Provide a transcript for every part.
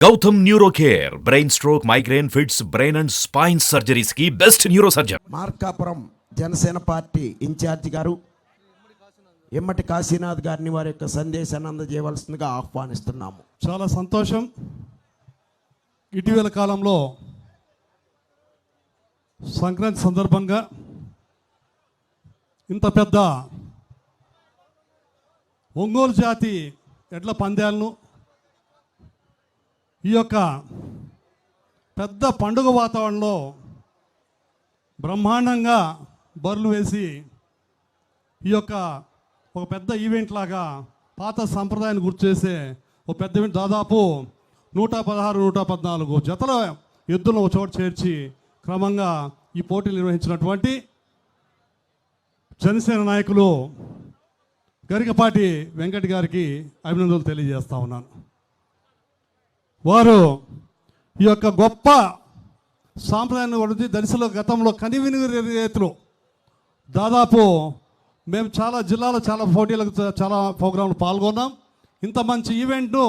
Gautam neuro care brain stroke, migraine, fits, brain and spine surgeries కి best neuro surgeon. Markapuram Janasena party incharge గారు ఎమ్మటి కాశీనాథ్ గారిని వారి యొక్క సందేశాన్ని అందజేయవలసిందిగా ఆహ్వానిస్తున్నాము. చాలా సంతోషం. ఇటీవల కాలంలో సంక్రాంతి సందర్భంగా ఇంత పెద్ద ఒంగోలు జాతి ఎడ్ల పందాలను ఈ యొక్క పెద్ద పండుగ వాతావరణంలో బ్రహ్మాండంగా బరులు వేసి ఈ యొక్క ఒక పెద్ద ఈవెంట్ లాగా పాత సంప్రదాయాన్ని గుర్తు చేసే ఒక పెద్ద ఈవెంట్, దాదాపు 116, 114 జతల ఎద్దులను ఒక చోట చేర్చి క్రమంగా ఈ పోటీలు నిర్వహించినటువంటి జనసేన నాయకులు గరికపాటి వెంకట్ గారికి అభినందనలు తెలియజేస్తా ఉన్నాను. వారు ఈ యొక్క గొప్ప సాంప్రదాయాన్ని వడితే దర్శలో గతంలో కనివిని రీతిలో దాదాపు మేము చాలా జిల్లాలో చాలా పోటీలకు చాలా ప్రోగ్రాంలు పాల్గొన్నాం. ఇంత మంచి ఈవెంట్ను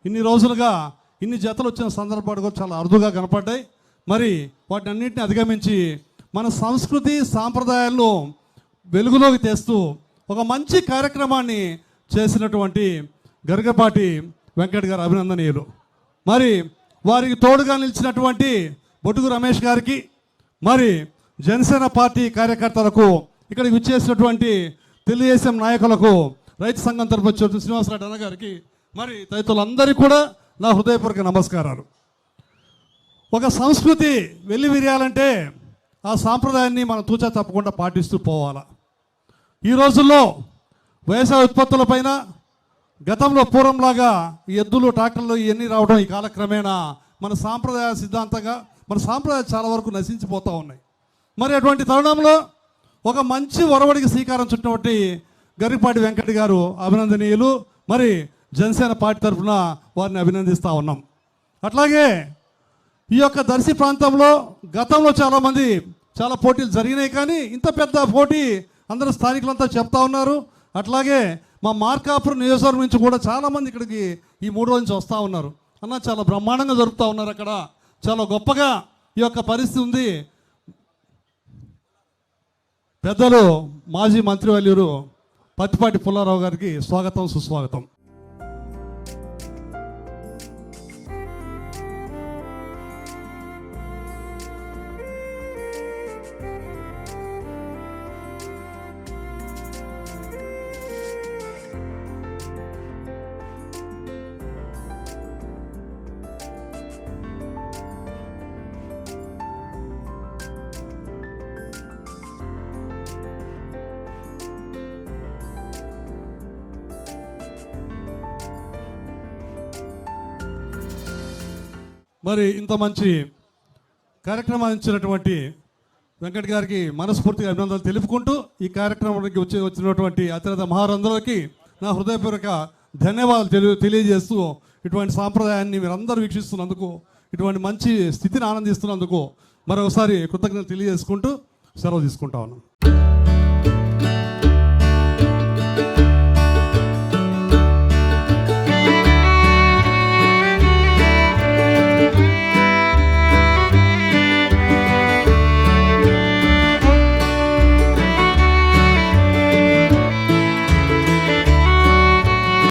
ఇన్ని రోజులుగా ఇన్ని జతలు వచ్చిన సందర్భాలు కూడా చాలా అరుదుగా కనపడ్డాయి. మరి వాటిని అన్నింటినీ అధిగమించి మన సంస్కృతి సాంప్రదాయాలను వెలుగులోకి తెస్తూ ఒక మంచి కార్యక్రమాన్ని చేసినటువంటి గరికపాటి వెంకట్ గారు అభినందనీయులు. మరి వారికి తోడుగా నిలిచినటువంటి బొట్టుగు రమేష్ గారికి, మరి జనసేన పార్టీ కార్యకర్తలకు, ఇక్కడికి విచ్చేసినటువంటి తెలుగుదేశం నాయకులకు, రైతు సంఘం తరపు వచ్చి శ్రీనివాసరావు అన్న గారికి, మరి తదితరులందరికీ కూడా నా హృదయపూర్వక నమస్కారాలు. ఒక సంస్కృతి వెల్లివిరియాలంటే ఆ సాంప్రదాయాన్ని మనం తూచా తప్పకుండా పాటిస్తూ పోవాలా. ఈ రోజుల్లో వ్యవసాయ ఉత్పత్తులపైన గతంలో పూర్వంలాగా ఈ ఎద్దులు, ట్రాక్టర్లు ఇవన్నీ రావడం ఈ కాలక్రమేణా మన సాంప్రదాయ సిద్ధాంతంగా మన సాంప్రదాయాలు చాలా వరకు నశించిపోతూ ఉన్నాయి. మరి అటువంటి తరుణంలో ఒక మంచి ఒరవడికి శ్రీకారం చుట్టినటువంటి గరికపాటి వెంకట్ గారు అభినందనీయులు. మరి జనసేన పార్టీ తరఫున వారిని అభినందిస్తూ ఉన్నాం. అట్లాగే ఈ యొక్క దర్శి ప్రాంతంలో గతంలో చాలామంది చాలా పోటీలు జరిగినాయి, కానీ ఇంత పెద్ద పోటీ అందరూ స్థానికులంతా చెప్తా ఉన్నారు. అట్లాగే మా మార్కాపురం నియోజకవర్గం నుంచి కూడా చాలామంది ఇక్కడికి ఈ 3 రోజుల నుంచి వస్తూ ఉన్నారు. అన్న చాలా బ్రహ్మాండంగా జరుపుతూ ఉన్నారు, అక్కడ చాలా గొప్పగా ఈ యొక్క పరిస్థితి ఉంది. పెద్దలు మాజీ మంత్రివర్యులు పత్తిపాటి పుల్లారావు గారికి స్వాగతం, సుస్వాగతం. మరి ఇంత మంచి కార్యక్రమాన్ని ఇచ్చినటువంటి వెంకట్ గారికి మనస్ఫూర్తిగా అభినందనలు తెలుపుకుంటూ ఈ కార్యక్రమానికి వచ్చినటువంటి అతిరథ మహారందరికి నా హృదయపూర్వక ధన్యవాదాలు తెలియజేస్తూ ఇటువంటి సాంప్రదాయాన్ని మీరందరూ వీక్షిస్తున్నందుకు, ఇటువంటి మంచి స్థితిని ఆనందిస్తున్నందుకు మరొకసారి కృతజ్ఞతలు తెలియజేసుకుంటూ సెలవు తీసుకుంటా ఉన్నాను.